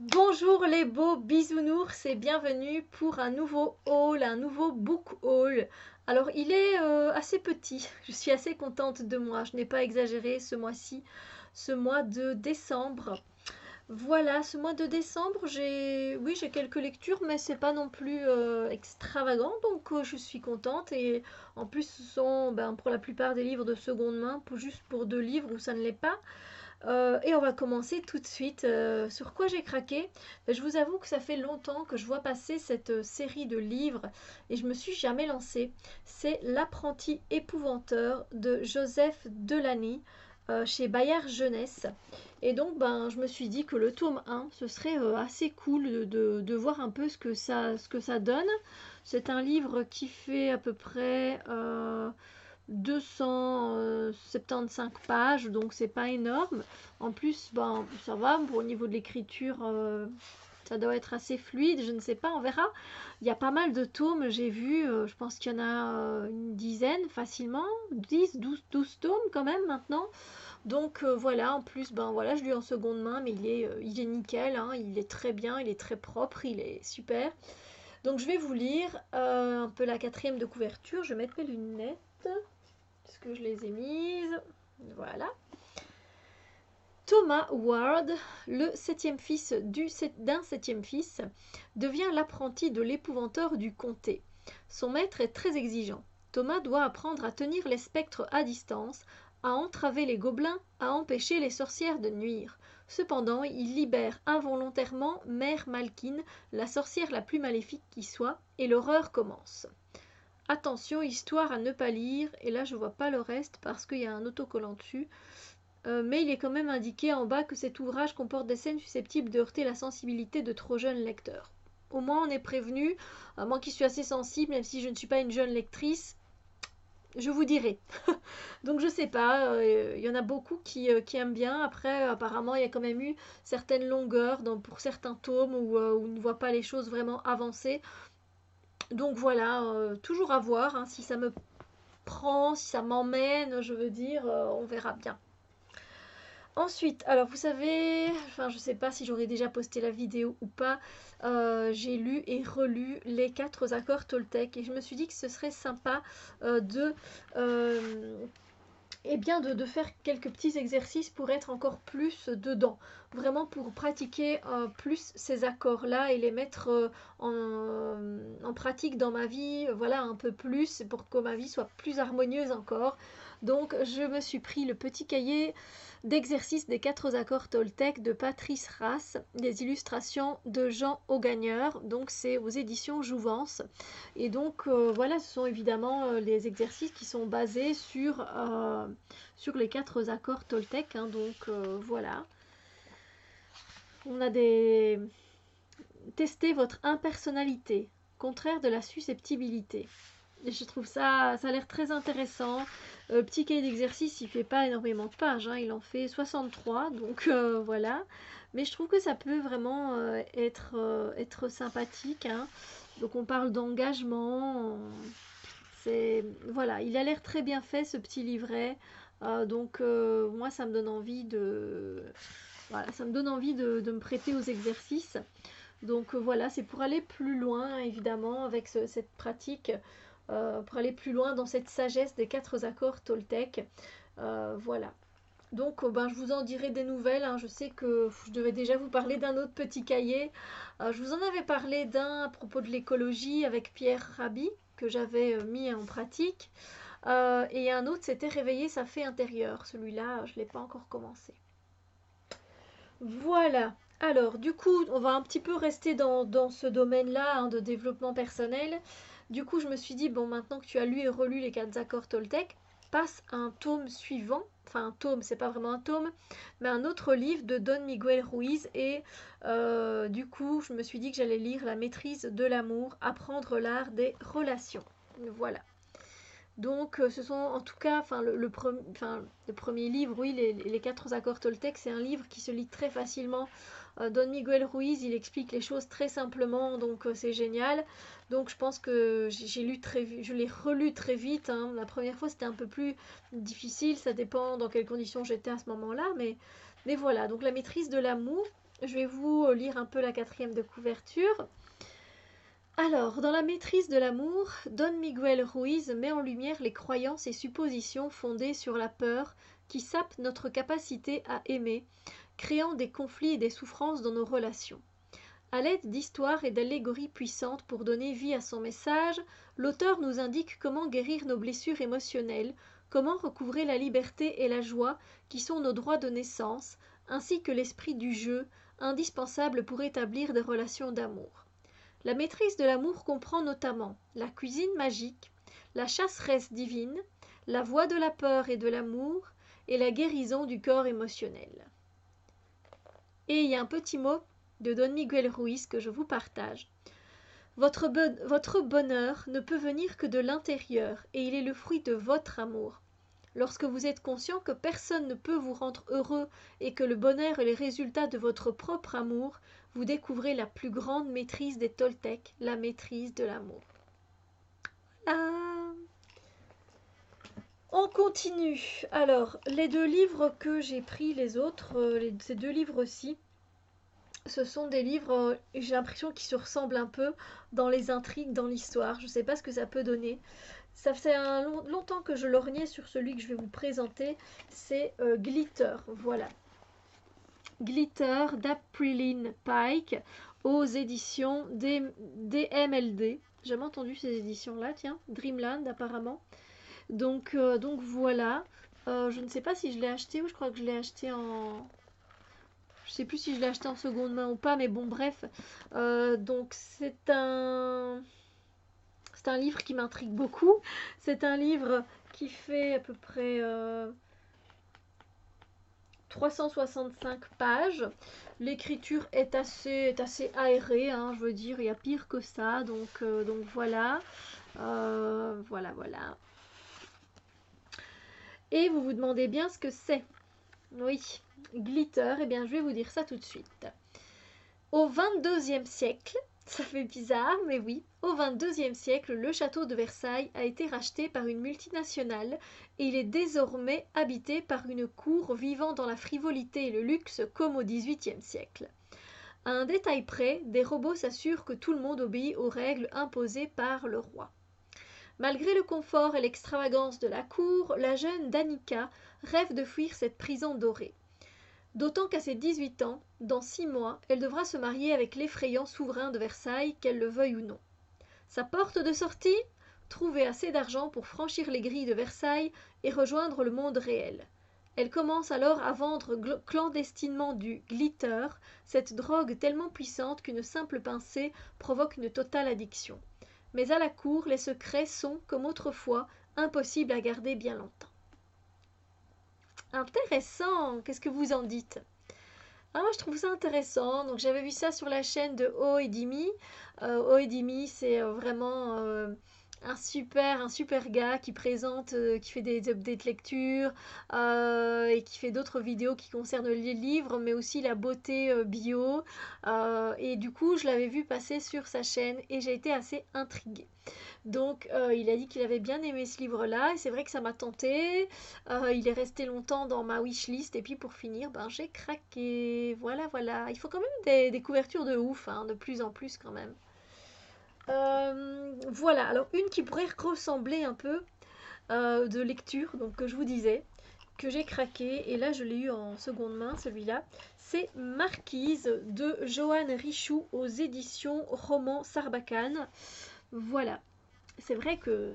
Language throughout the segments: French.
Bonjour les beaux bisounours et bienvenue pour un nouveau haul, un nouveau book haul. Alors il est assez petit, je suis assez contente de moi, je n'ai pas exagéré ce mois-ci, ce mois de décembre. Voilà, ce mois de décembre, j'ai quelques lectures, mais c'est pas non plus extravagant, donc je suis contente. Et en plus, ce sont pour la plupart des livres de seconde main, juste pour deux livres où ça ne l'est pas. Et on va commencer tout de suite. Sur quoi j'ai craqué? Je vous avoue que ça fait longtemps que je vois passer cette série de livres et je me suis jamais lancée. C'est L'apprenti épouvanteur de Joseph Delany chez Bayard Jeunesse. Et donc, je me suis dit que le tome 1, ce serait assez cool de voir un peu ce que ça donne. C'est un livre qui fait à peu près 275 pages, donc c'est pas énorme. En plus, ça va, au niveau de l'écriture, ça doit être assez fluide, je ne sais pas, on verra. Il y a pas mal de tomes, j'ai vu, je pense qu'il y en a une dizaine facilement, 10, 12 tomes quand même maintenant. Donc voilà, en plus, voilà, je l'ai en seconde main, mais il est nickel, hein, il est très bien, il est très propre, il est super. Donc je vais vous lire un peu la quatrième de couverture, je vais mettre mes lunettes parce que je les ai mises. Voilà. Thomas Ward, le septième fils d'un septième fils, devient l'apprenti de l'épouvanteur du comté. Son maître est très exigeant. Thomas doit apprendre à tenir les spectres à distance, à entraver les gobelins, à empêcher les sorcières de nuire. Cependant, il libère involontairement Mère Malkin, la sorcière la plus maléfique qui soit, et l'horreur commence. Attention, histoire à ne pas lire, et là je vois pas le reste parce qu'il y a un autocollant dessus. Mais il est quand même indiqué en bas que cet ouvrage comporte des scènes susceptibles de heurter la sensibilité de trop jeunes lecteurs. Au moins on est prévenu, moi qui suis assez sensible, même si je ne suis pas une jeune lectrice, je vous dirai. Donc je sais pas, il y en a beaucoup qui aiment bien. Après, apparemment, il y a quand même eu certaines longueurs pour certains tomes où on ne voit pas les choses vraiment avancées. Donc voilà, toujours à voir, hein, si ça me prend, si ça m'emmène, je veux dire, on verra bien. Ensuite, alors vous savez, enfin je sais pas si j'aurais déjà posté la vidéo ou pas, j'ai lu et relu les quatre accords Toltec et je me suis dit que ce serait sympa de eh bien de faire quelques petits exercices pour être encore plus dedans. Vraiment pour pratiquer plus ces accords-là et les mettre en pratique dans ma vie, voilà, un peu plus, pour que ma vie soit plus harmonieuse encore. Donc je me suis pris le petit cahier d'exercices des quatre accords Toltec de Patrice Rass, des illustrations de Jean Augagneur, donc c'est aux éditions Jouvence. Et donc voilà, ce sont évidemment les exercices qui sont basés sur les quatre accords Toltec, hein, donc voilà. On a des... Tester votre impersonnalité, contraire de la susceptibilité. Et je trouve ça a l'air très intéressant. Le petit cahier d'exercice, il fait pas énormément de pages, hein, il en fait 63, donc voilà. Mais je trouve que ça peut vraiment être sympathique, hein. Donc on parle d'engagement, c'est voilà, il a l'air très bien fait ce petit livret. Donc moi ça me donne envie de voilà, ça me donne envie de me prêter aux exercices. Donc voilà, c'est pour aller plus loin évidemment avec cette pratique, pour aller plus loin dans cette sagesse des quatre accords Toltec. Voilà. Donc je vous en dirai des nouvelles, hein. Je sais que je devais déjà vous parler d'un autre petit cahier. Je vous en avais parlé d'un à propos de l'écologie avec Pierre Rabhi que j'avais mis en pratique. Et un autre, c'était Réveiller sa fée intérieure. Celui-là, je ne l'ai pas encore commencé. Voilà. Alors, du coup, on va un petit peu rester dans ce domaine-là, hein, de développement personnel. Du coup, je me suis dit, bon, maintenant que tu as lu et relu les quatre accords Toltec, passe à un tome suivant. Enfin, un tome, c'est pas vraiment un tome, mais un autre livre de Don Miguel Ruiz. Et du coup, je me suis dit que j'allais lire La maîtrise de l'amour, apprendre l'art des relations. Voilà. Donc, ce sont en tout cas, le premier livre, oui, les quatre accords Toltec, c'est un livre qui se lit très facilement. Don Miguel Ruiz, il explique les choses très simplement, donc c'est génial. Donc, je pense que je l'ai relu très vite, hein. La première fois, c'était un peu plus difficile, ça dépend dans quelles conditions j'étais à ce moment-là, mais voilà. Donc, la maîtrise de l'amour. Je vais vous lire un peu la 4e de couverture. Alors, dans la maîtrise de l'amour, Don Miguel Ruiz met en lumière les croyances et suppositions fondées sur la peur qui sapent notre capacité à aimer, créant des conflits et des souffrances dans nos relations. À l'aide d'histoires et d'allégories puissantes pour donner vie à son message, l'auteur nous indique comment guérir nos blessures émotionnelles, comment recouvrer la liberté et la joie qui sont nos droits de naissance, ainsi que l'esprit du jeu, indispensable pour établir des relations d'amour. La maîtrise de l'amour comprend notamment la cuisine magique, la chasseresse divine, la voie de la peur et de l'amour, et la guérison du corps émotionnel. Et il y a un petit mot de Don Miguel Ruiz que je vous partage. Votre bonheur ne peut venir que de l'intérieur, et il est le fruit de votre amour. Lorsque vous êtes conscient que personne ne peut vous rendre heureux et que le bonheur est le résultat de votre propre amour, vous découvrez la plus grande maîtrise des Toltecs, la maîtrise de l'amour. Ah. On continue. Alors, les 2 livres que j'ai pris, les autres, ces 2 livres-ci, ce sont des livres, j'ai l'impression qu'ils se ressemblent un peu dans les intrigues, dans l'histoire. Je ne sais pas ce que ça peut donner. Ça fait longtemps que je lorgnais sur celui que je vais vous présenter. C'est Glitter, voilà. Glitter d'Apriline Pike aux éditions DMLD. J'ai jamais entendu ces éditions-là, tiens. Dreamland apparemment. Donc voilà. Je ne sais pas si je l'ai acheté ou je crois que je l'ai acheté en... Je sais plus si je l'ai acheté en seconde main ou pas, mais bon, bref. Donc c'est un livre qui m'intrigue beaucoup. C'est un livre qui fait à peu près 365 pages. L'écriture est assez aérée, hein, je veux dire, il y a pire que ça. Donc voilà. Voilà. Et vous vous demandez bien ce que c'est. Oui, Glitter, eh bien je vais vous dire ça tout de suite. Au 22e siècle, ça fait bizarre, mais oui, au 22e siècle, le château de Versailles a été racheté par une multinationale et il est désormais habité par une cour vivant dans la frivolité et le luxe comme au 18e siècle. À un détail près, des robots s'assurent que tout le monde obéit aux règles imposées par le roi. Malgré le confort et l'extravagance de la cour, la jeune Danica rêve de fuir cette prison dorée. D'autant qu'à ses 18 ans, dans 6 mois, elle devra se marier avec l'effrayant souverain de Versailles, qu'elle le veuille ou non. Sa porte de sortie ? Trouver assez d'argent pour franchir les grilles de Versailles et rejoindre le monde réel. Elle commence alors à vendre clandestinement du glitter, cette drogue tellement puissante qu'une simple pincée provoque une totale addiction. Mais à la cour, les secrets sont, comme autrefois, impossibles à garder bien longtemps. Intéressant, qu'est-ce que vous en dites? Ah, moi je trouve ça intéressant. Donc j'avais vu ça sur la chaîne de Oedimi. Oedimi, c'est vraiment un super gars qui présente, qui fait des updates lecture et qui fait d'autres vidéos qui concernent les livres, mais aussi la beauté bio. Et du coup, je l'avais vu passer sur sa chaîne et j'ai été assez intriguée. Donc, il a dit qu'il avait bien aimé ce livre-là, et c'est vrai que ça m'a tenté. Il est resté longtemps dans ma wishlist, et puis pour finir, ben, j'ai craqué. Voilà. Il faut quand même des couvertures de ouf, hein, de plus en plus quand même. Voilà, alors une qui pourrait ressembler un peu de lecture, donc que je vous disais, que j'ai craqué, et là je l'ai eu en seconde main, celui-là. C'est Marquise de Joanne Richoux aux éditions Roman Sarbacane. Voilà. C'est vrai que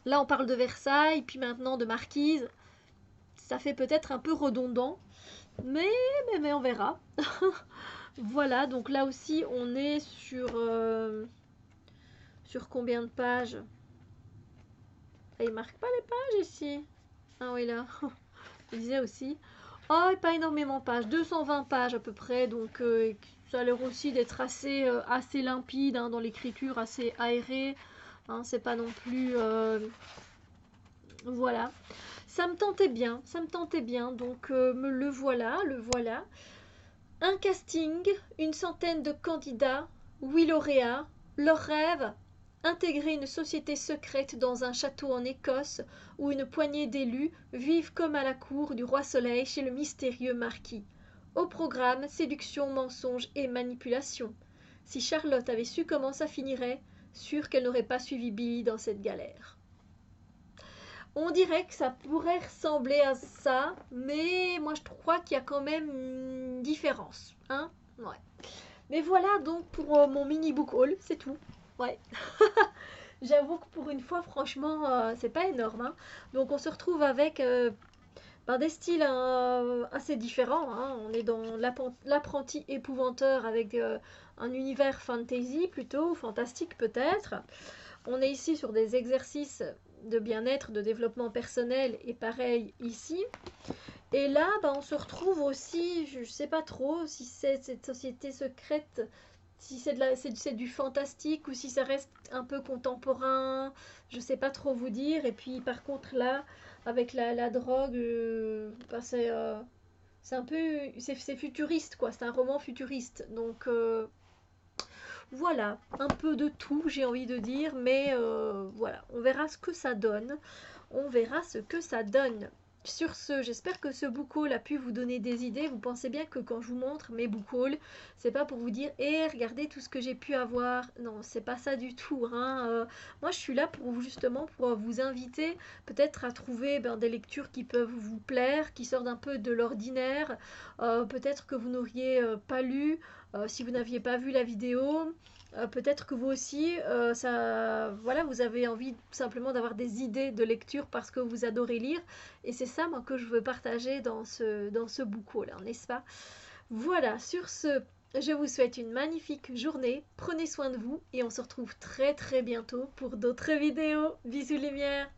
là on parle de Versailles, puis maintenant de Marquise. Ça fait peut-être un peu redondant, mais on verra. Voilà, donc là aussi on est sur combien de pages? Ah, il marque pas les pages ici. Ah oui, là. Je disais aussi. Oh, pas énormément de pages, 220 pages à peu près, donc ça a l'air aussi d'être assez limpide, hein, dans l'écriture, assez aéré. Hein, c'est pas non plus... voilà. Ça me tentait bien, donc le voilà. Un casting, une centaine de candidats, 8 lauréats, leur rêve, intégrer une société secrète dans un château en Écosse où une poignée d'élus vivent comme à la cour du roi Soleil chez le mystérieux marquis. Au programme, séduction, mensonge et manipulation. Si Charlotte avait su comment ça finirait, sûre qu'elle n'aurait pas suivi Billy dans cette galère. On dirait que ça pourrait ressembler à ça, mais moi je crois qu'il y a quand même une différence. Hein? Ouais. Mais voilà donc pour mon mini book haul, c'est tout. Ouais. J'avoue que pour une fois, franchement, c'est pas énorme. Hein. Donc on se retrouve avec des styles assez différents. Hein. On est dans l'apprenti épouvanteur avec un univers fantasy plutôt, fantastique peut-être. On est ici sur des exercices de bien-être, de développement personnel et pareil ici. Et là, on se retrouve aussi, je ne sais pas trop si c'est cette société secrète, si c'est du fantastique ou si ça reste un peu contemporain, je ne sais pas trop vous dire. Et puis par contre là, avec la drogue, c'est un peu, c'est futuriste quoi, c'est un roman futuriste. Donc voilà, un peu de tout, j'ai envie de dire, mais voilà, on verra ce que ça donne. On verra ce que ça donne. Sur ce, j'espère que ce book haul a pu vous donner des idées. Vous pensez bien que quand je vous montre mes book hauls, c'est pas pour vous dire regardez tout ce que j'ai pu avoir. Non, c'est pas ça du tout. Hein. Moi, je suis là pour justement pour vous inviter peut-être à trouver des lectures qui peuvent vous plaire, qui sortent un peu de l'ordinaire. Peut-être que vous n'auriez pas lu si vous n'aviez pas vu la vidéo. Peut-être que vous aussi, voilà, vous avez envie simplement d'avoir des idées de lecture parce que vous adorez lire. Et c'est ça, moi, que je veux partager dans ce book haul, n'est-ce pas? Voilà, sur ce, je vous souhaite une magnifique journée. Prenez soin de vous et on se retrouve très très bientôt pour d'autres vidéos. Bisous lumière!